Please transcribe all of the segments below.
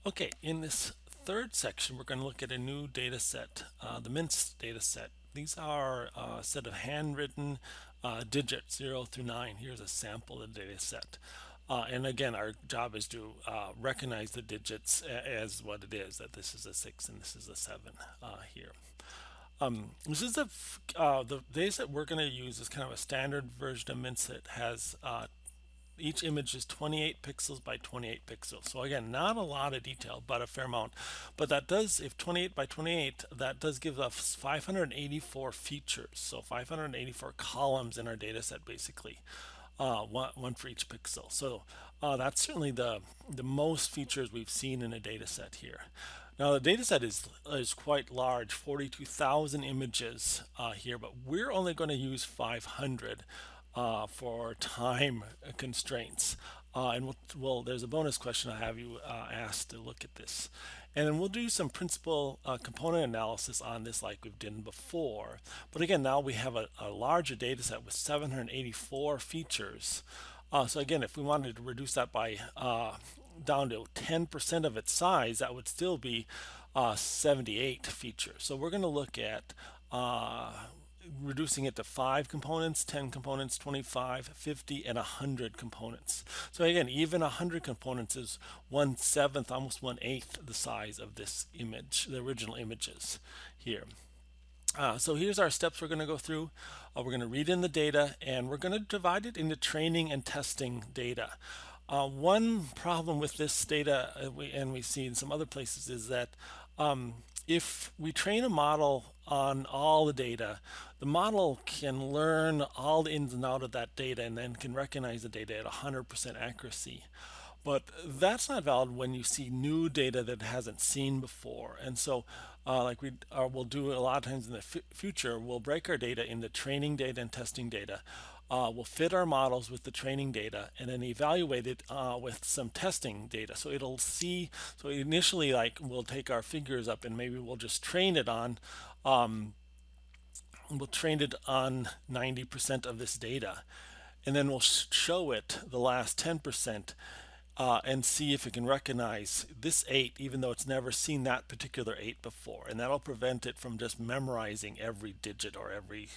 Okay, in this third section, we're going to look at a new data set, the MNIST data set. These are a set of handwritten digits, 0 through 9. Here's a sample of the data set. And again, our job is to recognize the digits as what it is, that this is a 6 and this is a 7 here. This is the data set we're going to use is kind of a standard version of MNIST that has each image is 28 pixels by 28 pixels. So again, not a lot of detail, but a fair amount. But that does, if 28 by 28, that does give us 584 features. So 584 columns in our data set, basically, one for each pixel. So that's certainly the most features we've seen in a data set here. Now the data set is quite large, 42,000 images here, but we're only going to use 500 for time constraints. And there's a bonus question I have you asked to look at this. And then we'll do some principal component analysis on this like we've done before. But again, now we have a larger data set with 784 features. So again, if we wanted to reduce that by down to 10% of its size, that would still be 78 features. So we're going to look at reducing it to 5 components, 10 components, 25, 50, and 100 components. So again, even 100 components is 1/7, almost 1/8 the size of this image, the original images here. So here's our steps we're going to go through. We're going to read in the data, and we're going to divide it into training and testing data. One problem with this data, and we see in some other places, is that if we train a model on all the data, the model can learn all the ins and outs of that data and then can recognize the data at 100% accuracy. But that's not valid when you see new data that it hasn't seen before. And so like we'll do a lot of times in the future, we'll break our data into training data and testing data. We'll fit our models with the training data and then evaluate it with some testing data. So it'll see, so initially like we'll take our figures up and maybe we'll just train it on, we'll train it on 90% of this data. And then we'll show it the last 10% and see if it can recognize this 8 even though it's never seen that particular 8 before, and that'll prevent it from just memorizing every digit or every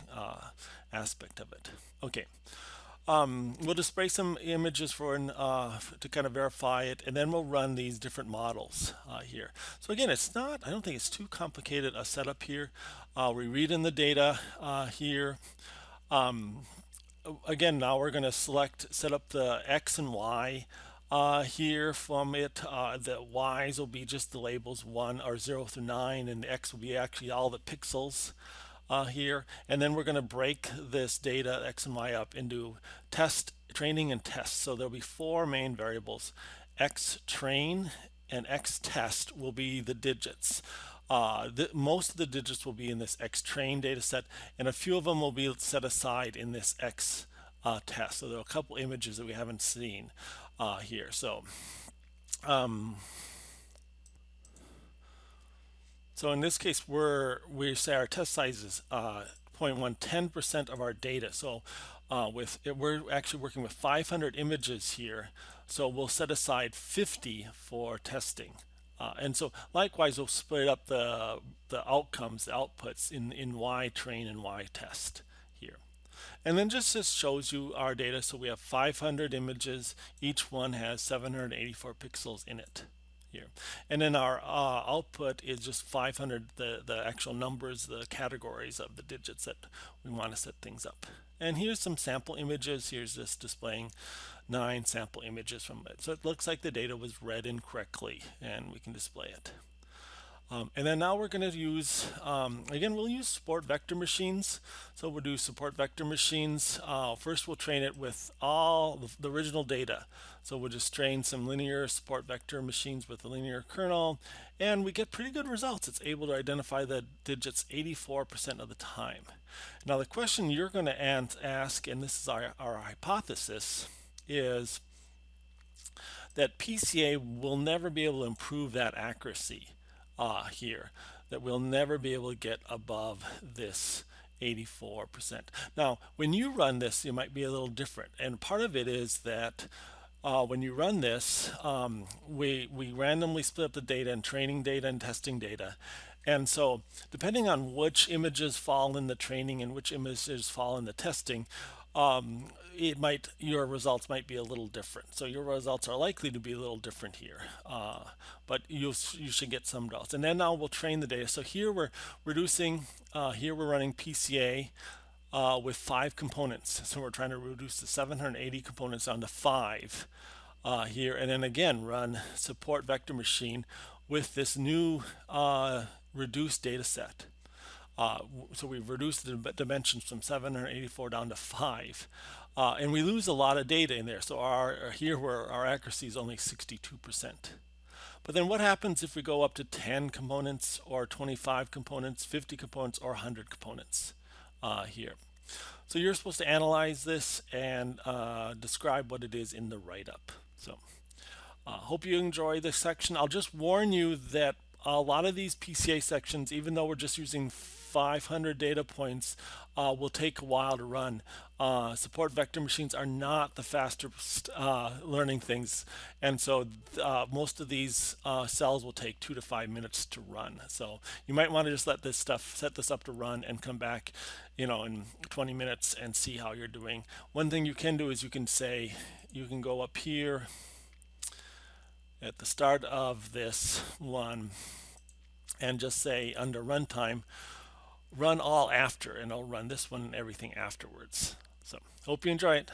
aspect of it. Okay, we'll display some images to kind of verify it, and then we'll run these different models here. So again, I don't think it's too complicated a setup here. We read in the data here. Again, now we're going to set up the X and Y here from it. The Y's will be just the labels 1 or 0 through 9, and the X will be actually all the pixels here. And then we're going to break this data X and Y up into training and test. So there'll be 4 main variables. X train and X test will be the digits. Most of the digits will be in this X train data set, and a few of them will be set aside in this X test. So there are a couple images that we haven't seen here. So in this case, we say our test size is 0.1, 10% of our data. So we're actually working with 500 images here. So we'll set aside 50 for testing. And so likewise, we'll split up the outcomes, the outputs in Y train and Y test here. And then just this shows you our data. So we have 500 images. Each one has 784 pixels in it here. And then our output is just 500, the actual numbers, the categories of the digits that we want to set things up. And here's some sample images. Here's just displaying 9 sample images from it. So it looks like the data was read incorrectly, and we can display it. And then now we're going to use, again, we'll use support vector machines. So we'll do support vector machines. First, we'll train it with all the original data. So we'll just train some linear support vector machines with a linear kernel, and we get pretty good results. It's able to identify the digits 84% of the time. Now the question you're going to ask, and this is our hypothesis, is that PCA will never be able to improve that accuracy here, that we'll never be able to get above this 84%. Now, when you run this, it might be a little different, and part of it is that when you run this, we randomly split up the data in training data and testing data. And so depending on which images fall in the training and which images fall in the testing, your results might be a little different. So your results are likely to be a little different here, but you should get some results. And then now we'll train the data. So here we're reducing. Here we're running PCA with 5 components. So we're trying to reduce the 780 components down to 5 here, and then again run support vector machine with this new reduced data set. So we've reduced the dimensions from 784 down to 5. And we lose a lot of data in there. So here where our accuracy is only 62%. But then what happens if we go up to 10 components or 25 components, 50 components, or 100 components here? So you're supposed to analyze this and describe what it is in the write-up. So hope you enjoy this section. I'll just warn you that a lot of these PCA sections, even though we're just using 500 data points, will take a while to run. Support vector machines are not the fastest learning things, and so most of these cells will take 2 to 5 minutes to run. So you might want to just set this up to run and come back, in 20 minutes and see how you're doing. One thing you can do is you can go up here at the start of this one and just say under runtime, run all after, and I'll run this one and everything afterwards. So hope you enjoy it.